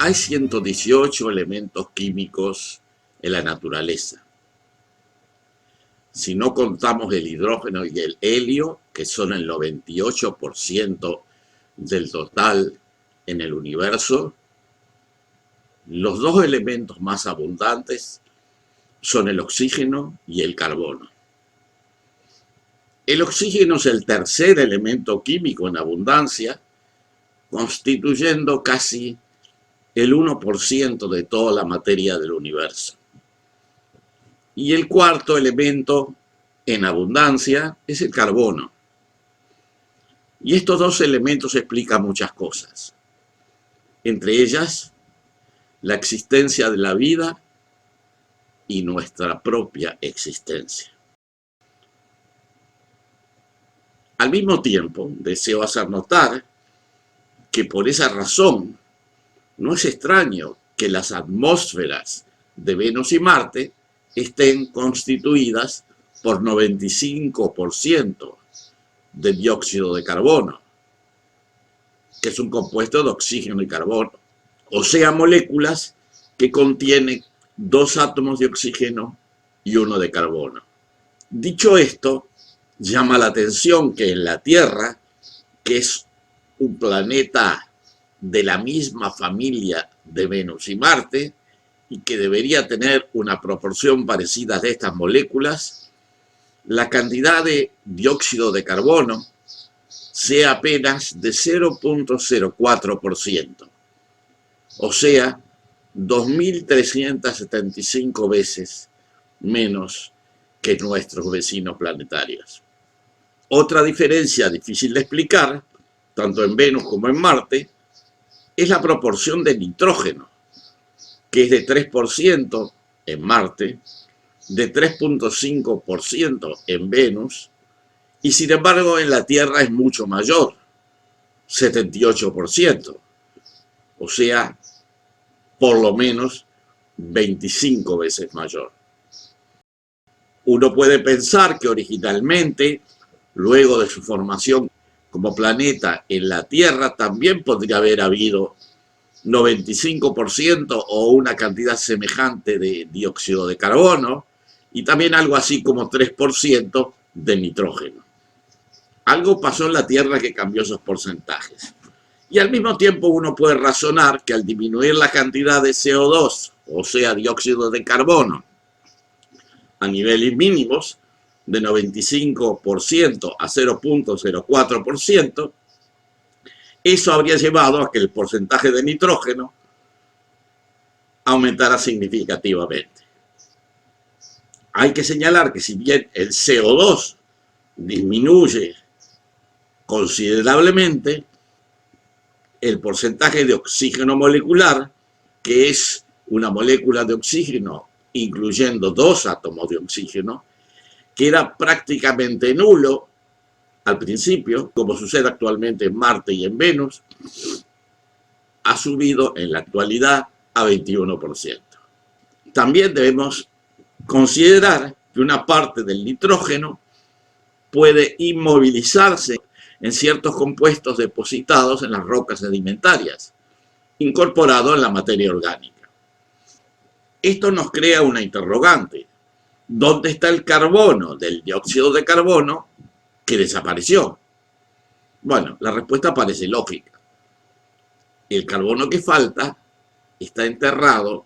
Hay 118 elementos químicos en la naturaleza. Si no contamos el hidrógeno y el helio, que son el 98% del total en el universo, los dos elementos más abundantes son el oxígeno y el carbono. El oxígeno es el tercer elemento químico en abundancia, constituyendo casi el 1% de toda la materia del universo. Y el cuarto elemento en abundancia es el carbono. Y estos dos elementos explican muchas cosas, entre ellas la existencia de la vida y nuestra propia existencia. Al mismo tiempo, deseo hacer notar que por esa razón no es extraño que las atmósferas de Venus y Marte estén constituidas por 95% de dióxido de carbono, que es un compuesto de oxígeno y carbono, o sea, moléculas que contienen 2 átomos de oxígeno y 1 de carbono. Dicho esto, llama la atención que en la Tierra, que es un planeta de la misma familia de Venus y Marte, y que debería tener una proporción parecida de estas moléculas, la cantidad de dióxido de carbono sea apenas de 0.04%, o sea, 2.375 veces menos que nuestros vecinos planetarios. Otra diferencia difícil de explicar, tanto en Venus como en Marte, es la proporción de nitrógeno, que es de 3% en Marte, de 3.5% en Venus, y sin embargo en la Tierra es mucho mayor, 78%, o sea, por lo menos 25 veces mayor. Uno puede pensar que originalmente, luego de su formación como planeta en la Tierra, también podría haber habido 95% o una cantidad semejante de dióxido de carbono y también algo así como 3% de nitrógeno. Algo pasó en la Tierra que cambió esos porcentajes. Y al mismo tiempo uno puede razonar que al disminuir la cantidad de CO2, o sea, dióxido de carbono, a niveles mínimos, de 95% a 0.04%, eso habría llevado a que el porcentaje de nitrógeno aumentara significativamente. Hay que señalar que si bien el CO2 disminuye considerablemente, el porcentaje de oxígeno molecular, que es una molécula de oxígeno incluyendo 2 átomos de oxígeno, queda prácticamente nulo al principio, como sucede actualmente en Marte y en Venus, ha subido en la actualidad a 21%. También debemos considerar que una parte del nitrógeno puede inmovilizarse en ciertos compuestos depositados en las rocas sedimentarias, incorporado en la materia orgánica. Esto nos crea una interrogante. ¿Dónde está el carbono del dióxido de carbono que desapareció? Bueno, la respuesta parece lógica. El carbono que falta está enterrado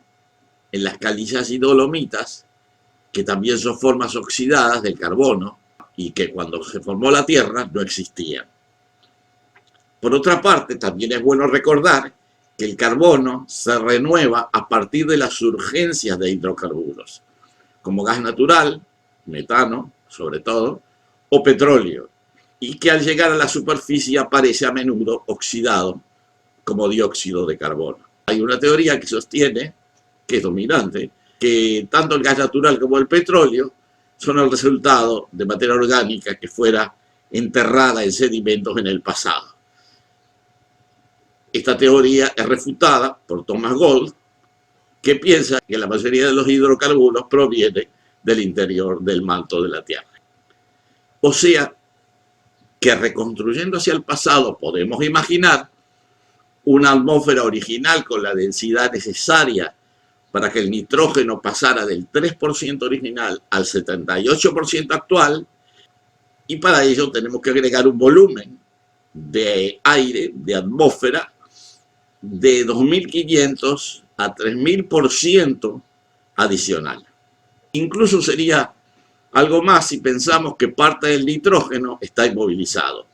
en las calizas y dolomitas, que también son formas oxidadas del carbono y que cuando se formó la Tierra no existían. Por otra parte, también es bueno recordar que el carbono se renueva a partir de las surgencias de hidrocarburos, como gas natural, metano, sobre todo, o petróleo, y que al llegar a la superficie aparece a menudo oxidado como dióxido de carbono. Hay una teoría que sostiene, que es dominante, que tanto el gas natural como el petróleo son el resultado de materia orgánica que fuera enterrada en sedimentos en el pasado. Esta teoría es refutada por Thomas Gold, que piensa que la mayoría de los hidrocarburos proviene del interior del manto de la Tierra. O sea, que reconstruyendo hacia el pasado podemos imaginar una atmósfera original con la densidad necesaria para que el nitrógeno pasara del 3% original al 78% actual, y para ello tenemos que agregar un volumen de aire, de atmósfera, de 2.500 a 3.000% adicional. Incluso sería algo más si pensamos que parte del nitrógeno está inmovilizado.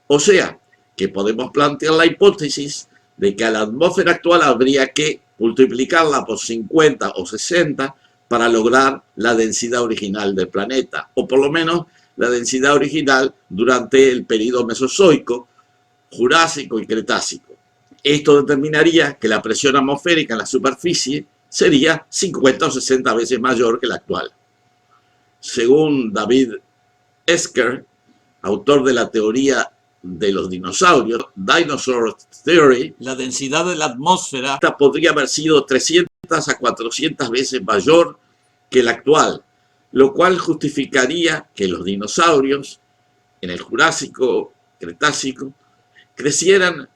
O sea, que podemos plantear la hipótesis de que a la atmósfera actual habría que multiplicarla por 50 o 60 para lograr la densidad original del planeta, o por lo menos la densidad original durante el período mesozoico, jurásico y cretácico. Esto determinaría que la presión atmosférica en la superficie sería 50 o 60 veces mayor que la actual. Según David Esker, autor de la teoría de los dinosaurios, Dinosaur Theory, la densidad de la atmósfera podría haber sido 300 a 400 veces mayor que la actual, lo cual justificaría que los dinosaurios en el Jurásico, Cretácico, crecieran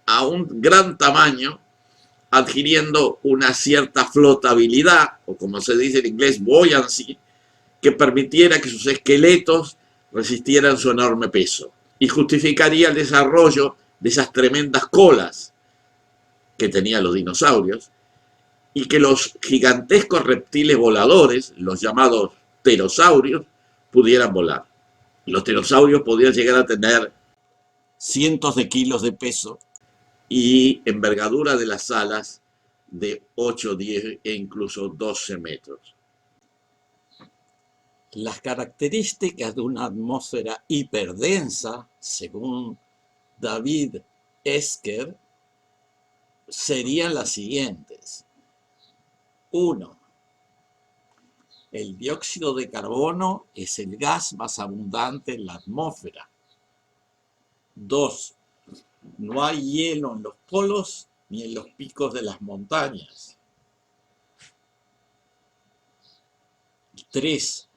a un gran tamaño, adquiriendo una cierta flotabilidad, o como se dice en inglés, buoyancy, que permitiera que sus esqueletos resistieran su enorme peso, y justificaría el desarrollo de esas tremendas colas que tenían los dinosaurios, y que los gigantescos reptiles voladores, los llamados pterosaurios, pudieran volar. Los pterosaurios podían llegar a tener cientos de kilos de peso y envergadura de las alas de 8, 10 e incluso 12 metros. Las características de una atmósfera hiperdensa, según David Esker, serían las siguientes. 1. El dióxido de carbono es el gas más abundante en la atmósfera. 2. No hay hielo en los polos ni en los picos de las montañas. 3.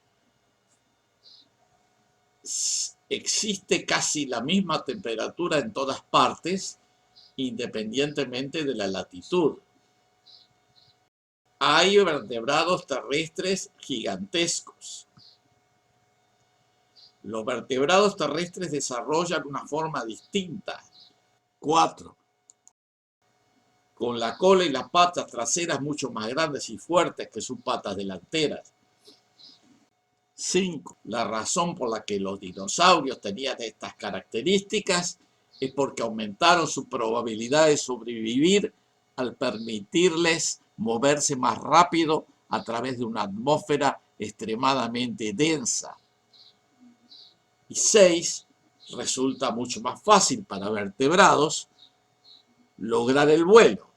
Existe casi la misma temperatura en todas partes, independientemente de la latitud. Hay vertebrados terrestres gigantescos. Los vertebrados terrestres desarrollan una forma distinta. 4. Con la cola y las patas traseras mucho más grandes y fuertes que sus patas delanteras. 5. La razón por la que los dinosaurios tenían estas características es porque aumentaron su probabilidad de sobrevivir al permitirles moverse más rápido a través de una atmósfera extremadamente densa. Y 6. Resulta mucho más fácil para vertebrados lograr el vuelo.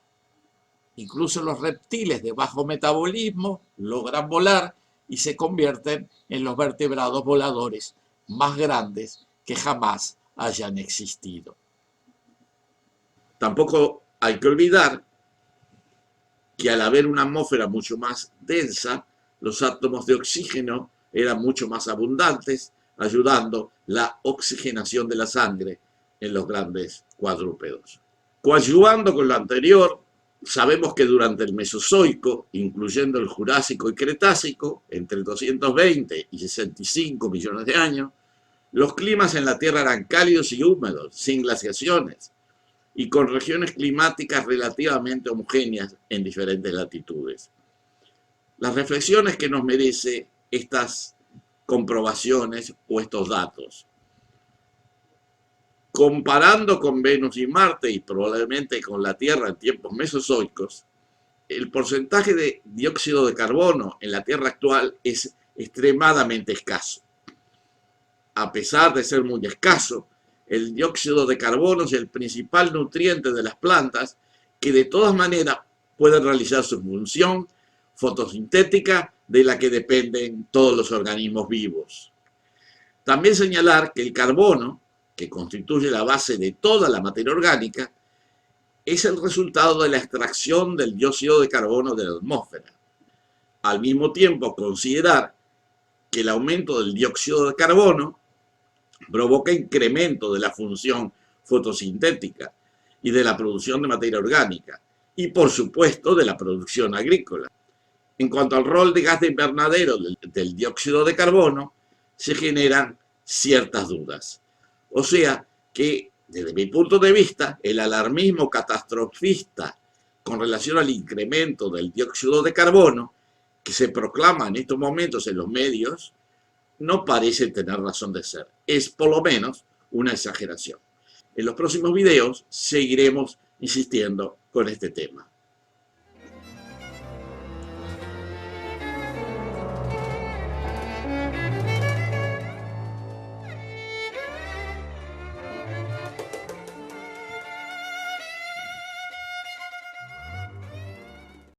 Incluso los reptiles de bajo metabolismo logran volar y se convierten en los vertebrados voladores más grandes que jamás hayan existido. Tampoco hay que olvidar que al haber una atmósfera mucho más densa, los átomos de oxígeno eran mucho más abundantes, ayudando la oxigenación de la sangre en los grandes cuadrúpedos. Coadyuvando con lo anterior, sabemos que durante el Mesozoico, incluyendo el Jurásico y Cretácico, entre 220 y 65 millones de años, los climas en la Tierra eran cálidos y húmedos, sin glaciaciones, y con regiones climáticas relativamente homogéneas en diferentes latitudes. Las reflexiones que nos merece estas comprobaciones o estos datos. Comparando con Venus y Marte y probablemente con la Tierra en tiempos mesozoicos, el porcentaje de dióxido de carbono en la Tierra actual es extremadamente escaso. A pesar de ser muy escaso, el dióxido de carbono es el principal nutriente de las plantas que de todas maneras pueden realizar su función fotosintética de la que dependen todos los organismos vivos. También señalar que el carbono, que constituye la base de toda la materia orgánica, es el resultado de la extracción del dióxido de carbono de la atmósfera. Al mismo tiempo, considerar que el aumento del dióxido de carbono provoca incremento de la función fotosintética y de la producción de materia orgánica, y por supuesto de la producción agrícola. En cuanto al rol de gas de invernadero del dióxido de carbono, se generan ciertas dudas. O sea que, desde mi punto de vista, el alarmismo catastrofista con relación al incremento del dióxido de carbono que se proclama en estos momentos en los medios no parece tener razón de ser. Es por lo menos una exageración. En los próximos videos seguiremos insistiendo con este tema.